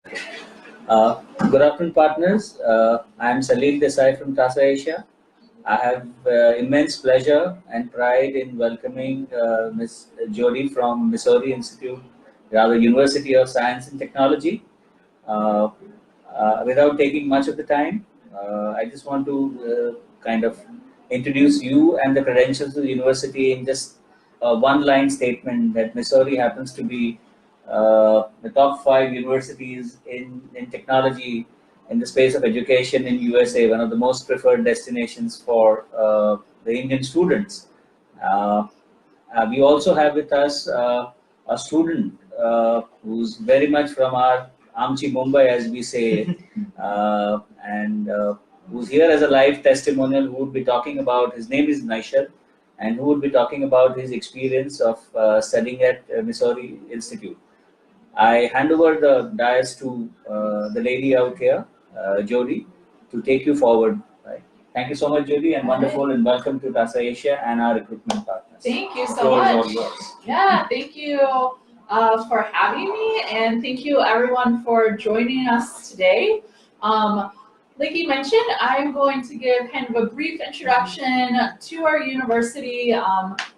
Good afternoon, partners. I am Salil Desai from TASA Asia. I have immense pleasure and pride in welcoming Ms. Jody from Missouri Institute, rather University of Science and Technology. Uh, Without taking much of the time, I just want to kind of introduce you and the credentials of the university in just a one-line statement that Missouri happens to be the top five universities in technology in the space of education in USA, one of the most preferred destinations for the Indian students. Uh, we also have with us a student who's very much from our Amchi Mumbai, as we say, and who's here as a live testimonial, who would be talking about, his name is Naishad, and who would be talking about his experience of studying at Missouri Institute. I hand over the dais to the lady out here, Jody, to take you forward. Right. Thank you so much, Jody, and wonderful, and welcome to TASA Asia and our recruitment partners. Thank you so Floor is all much. yours. Yeah, thank you for having me, and thank you everyone for joining us today. Like you mentioned, I'm going to give kind of a brief introduction to our university,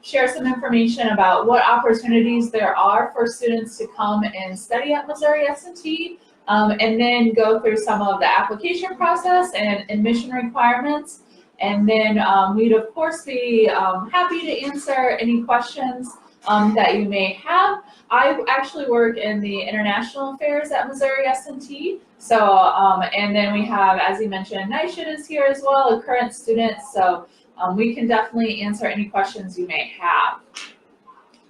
share some information about what opportunities there are for students to come and study at Missouri S&T, and then go through some of the application process and admission requirements. And then we'd of course be happy to answer any questions that you may have. I actually work in the international affairs at Missouri S&T. So, and then we have, as you mentioned, Naishad is here as well, a current student. So we can definitely answer any questions you may have.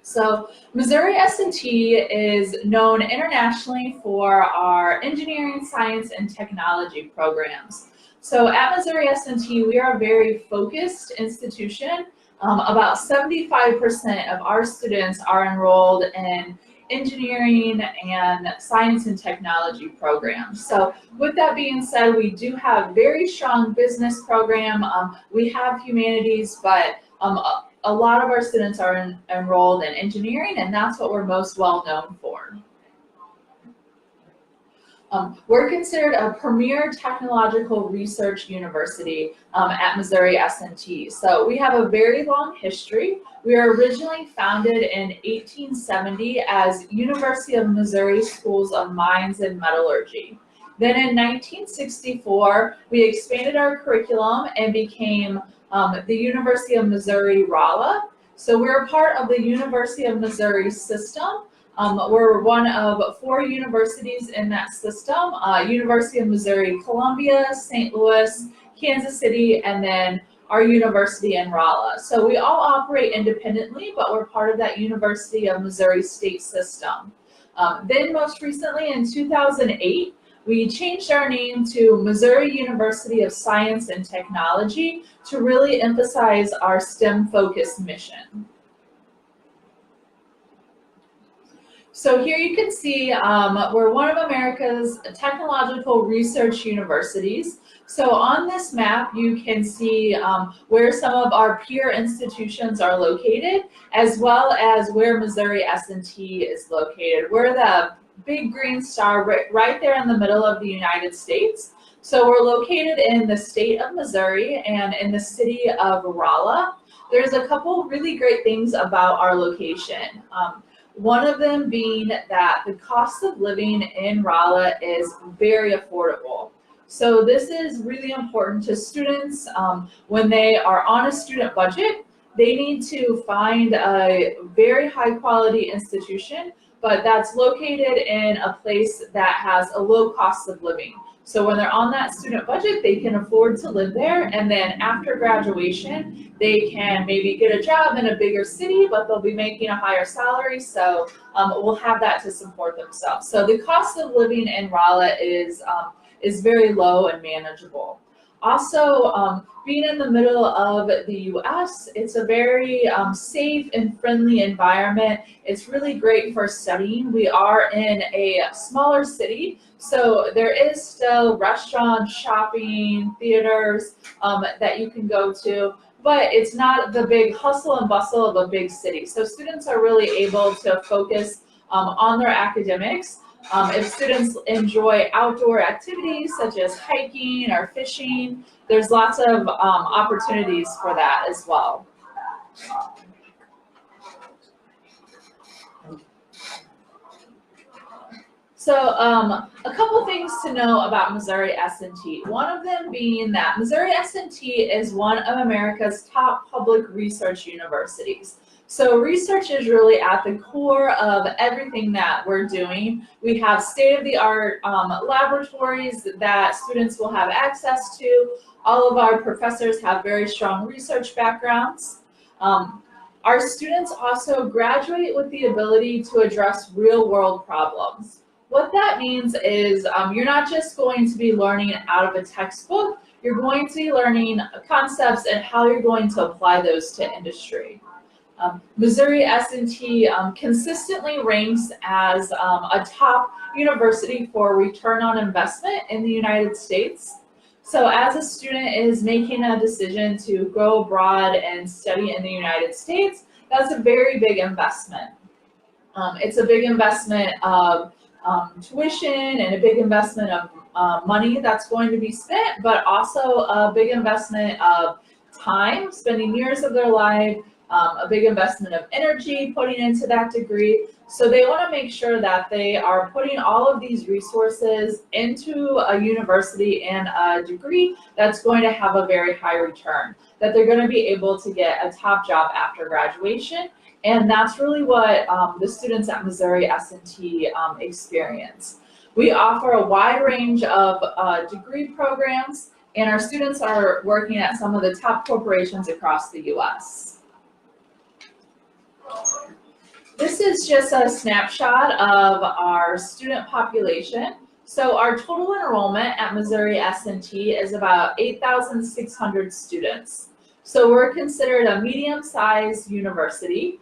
So Missouri S&T is known internationally for our engineering, science, and technology programs. So at Missouri S&T, we are a very focused institution. About 75% of our students are enrolled in engineering and science and technology programs. So with that being said, we do have very strong business program. We have humanities, but a lot of our students are enrolled in engineering, and that's what we're most well known for. We're considered a premier technological research university at Missouri S&T. So we have a very long history. We were originally founded in 1870 as University of Missouri Schools of Mines and Metallurgy. Then in 1964, we expanded our curriculum and became the University of Missouri Rolla. So we're a part of the University of Missouri system. We're one of 4 universities in that system, University of Missouri Columbia, St. Louis, Kansas City, and then our university in Rolla. So we all operate independently, but we're part of that University of Missouri state system. Then most recently in 2008, we changed our name to Missouri University of Science and Technology to really emphasize our STEM-focused mission. So here you can see we're one of America's technological research universities. So on this map, you can see where some of our peer institutions are located, as well as where Missouri S&T is located. We're the big green star right there in the middle of the United States. So we're located in the state of Missouri and in the city of Rolla. There's a couple really great things about our location. One of them being that the cost of living in Rolla is very affordable. So this is really important to students when they are on a student budget. They need to find a very high quality institution, but that's located in a place that has a low cost of living. So when they're on that student budget, they can afford to live there, and then after graduation, they can maybe get a job in a bigger city, but they'll be making a higher salary, so we'll have that to support themselves. So the cost of living in Rolla is very low and manageable. Also, being in the middle of the US, it's a very safe and friendly environment. It's really great for studying. We are in a smaller city, so there is still restaurants, shopping, theaters that you can go to, but it's not the big hustle and bustle of a big city. So students are really able to focus on their academics. If students enjoy outdoor activities such as hiking or fishing, there's lots of opportunities for that as well. So a couple things to know about Missouri S&T. One of them being that Missouri S&T is one of America's top public research universities. So research is really at the core of everything that we're doing. We have state-of-the-art laboratories that students will have access to. All of our professors have very strong research backgrounds. Our students also graduate with the ability to address real-world problems. What that means is you're not just going to be learning out of a textbook, you're going to be learning concepts and how you're going to apply those to industry. Missouri S&T consistently ranks as a top university for return on investment in the United States. So as a student is making a decision to go abroad and study in the United States, that's a very big investment. It's a big investment of tuition and a big investment of money that's going to be spent, but also a big investment of time, spending years of their life, a big investment of energy putting into that degree. So they want to make sure that they are putting all of these resources into a university and a degree that's going to have a very high return, that they're going to be able to get a top job after graduation. And that's really what the students at Missouri S&T experience. We offer a wide range of degree programs, and our students are working at some of the top corporations across the U.S. This is just a snapshot of our student population. So our total enrollment at Missouri S&T is about 8,600 students. So we're considered a medium-sized university,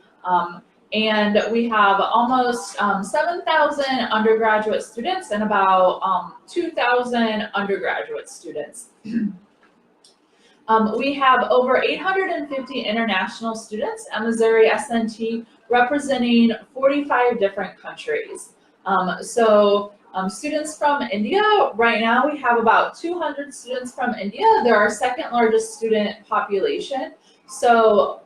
and we have almost 7,000 undergraduate students and about 2,000 undergraduate students. We have over 850 international students at Missouri S&T, representing 45 different countries. Students from India, right now we have about 200 students from India. They're our second largest student population. So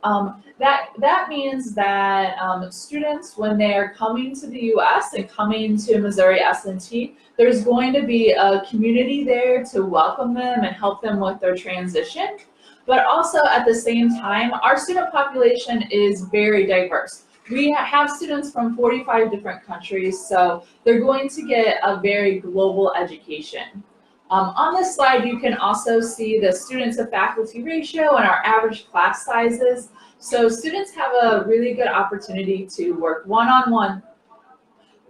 that means that students, when they are coming to the U.S. and coming to Missouri S&T, there's going to be a community there to welcome them and help them with their transition. But also at the same time, our student population is very diverse. We have students from 45 different countries, so they're going to get a very global education. On this slide, you can also see the student to faculty ratio and our average class sizes. So students have a really good opportunity to work one-on-one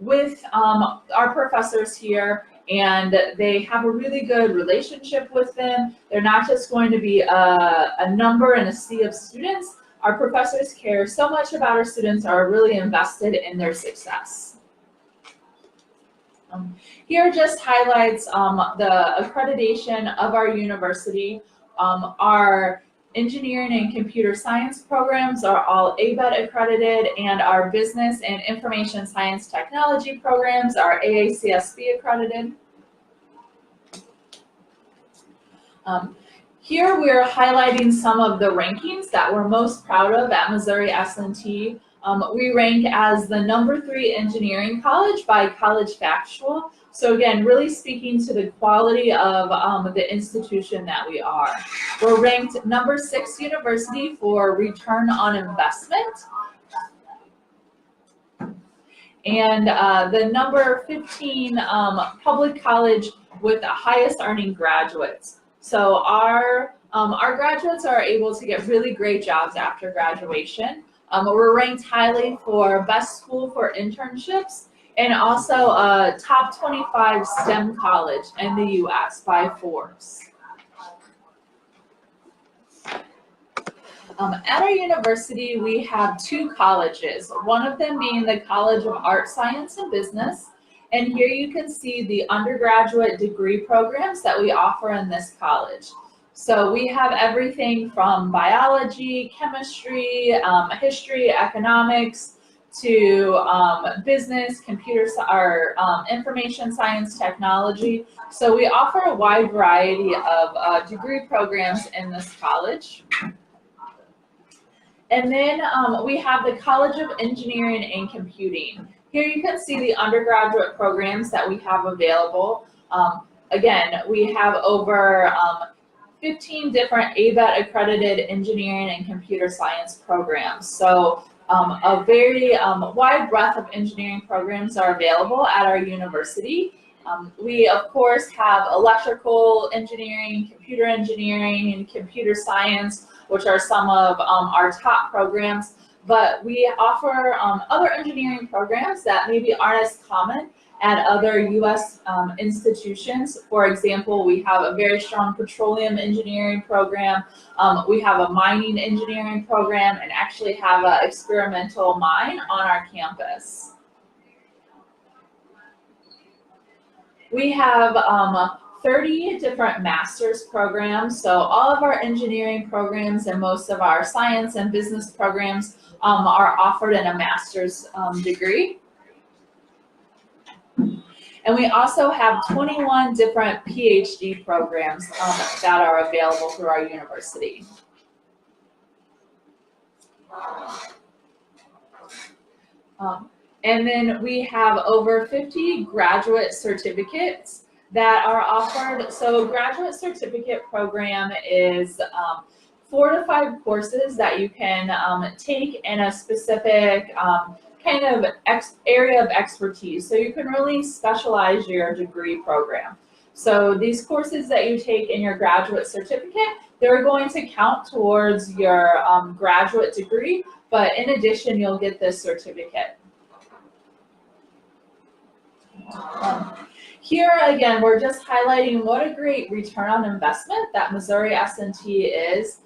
with our professors here, and they have a really good relationship with them. They're not just going to be a number in a sea of students. Our professors care so much about our students, are really invested in their success. Here just highlights the accreditation of our university. Our engineering and computer science programs are all ABET accredited, and our business and information science technology programs are AACSB accredited. Here we're highlighting some of the rankings that we're most proud of at Missouri S&T. We rank as the #3 engineering college by College Factual. So again, really speaking to the quality of the institution that we are. We're ranked #6 university for return on investment. And the #15 public college with the highest earning graduates. So our graduates are able to get really great jobs after graduation. We're ranked highly for best school for internships, and also a top 25 STEM college in the U.S. by Forbes. At our university, we have 2 colleges, one of them being the College of Art, Science, and Business. And here you can see the undergraduate degree programs that we offer in this college. So we have everything from biology, chemistry, history, economics, to business, or information science technology. So we offer a wide variety of degree programs in this college. And then we have the College of Engineering and Computing. Here you can see the undergraduate programs that we have available. Again, we have over 15 different ABET accredited engineering and computer science programs. So a very wide breadth of engineering programs are available at our university. We, of course, have electrical engineering, and computer science, which are some of our top programs. But we offer other engineering programs that maybe aren't as common at other U.S. institutions. For example, we have a very strong petroleum engineering program. We have a mining engineering program, and actually have an experimental mine on our campus. We have 30 different master's programs. So all of our engineering programs and most of our science and business programs are offered in a master's degree. And we also have 21 different PhD programs that are available through our university. And then we have over 50 graduate certificates that are offered. So graduate certificate program is 4 to 5 courses that you can take in a specific kind of area of expertise. So you can really specialize your degree program. So these courses that you take in your graduate certificate, they're going to count towards your graduate degree, but in addition, you'll get this certificate. Here again, we're just highlighting what a great return on investment that Missouri S&T is.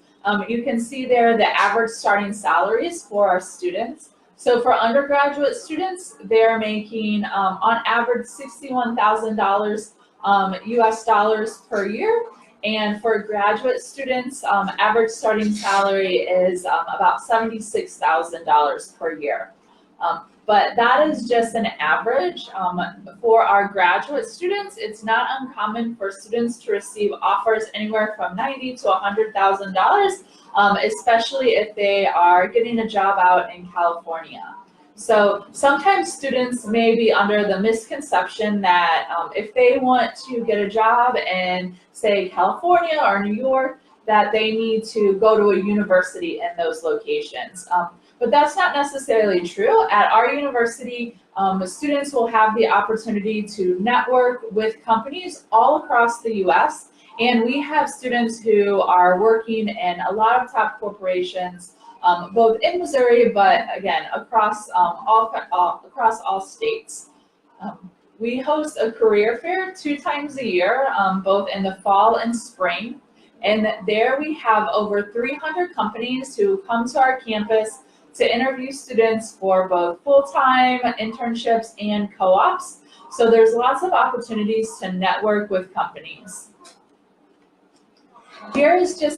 You can see there the average starting salaries for our students. So for undergraduate students, they're making on average $61,000 US dollars per year. And for graduate students, average starting salary is about $76,000 per year. But that is just an average. For our graduate students, it's not uncommon for students to receive offers anywhere from $90,000 to $100,000, especially if they are getting a job out in California. So sometimes students may be under the misconception that if they want to get a job in, say, California or New York, that they need to go to a university in those locations. But that's not necessarily true. At our university, students will have the opportunity to network with companies all across the U.S. And we have students who are working in a lot of top corporations, both in Missouri, but again, across all states. We host a career fair 2 times a year, both in the fall and spring. And there we have over 300 companies who come to our campus to interview students for both full-time internships and co-ops. So there's lots of opportunities to network with companies. Here is just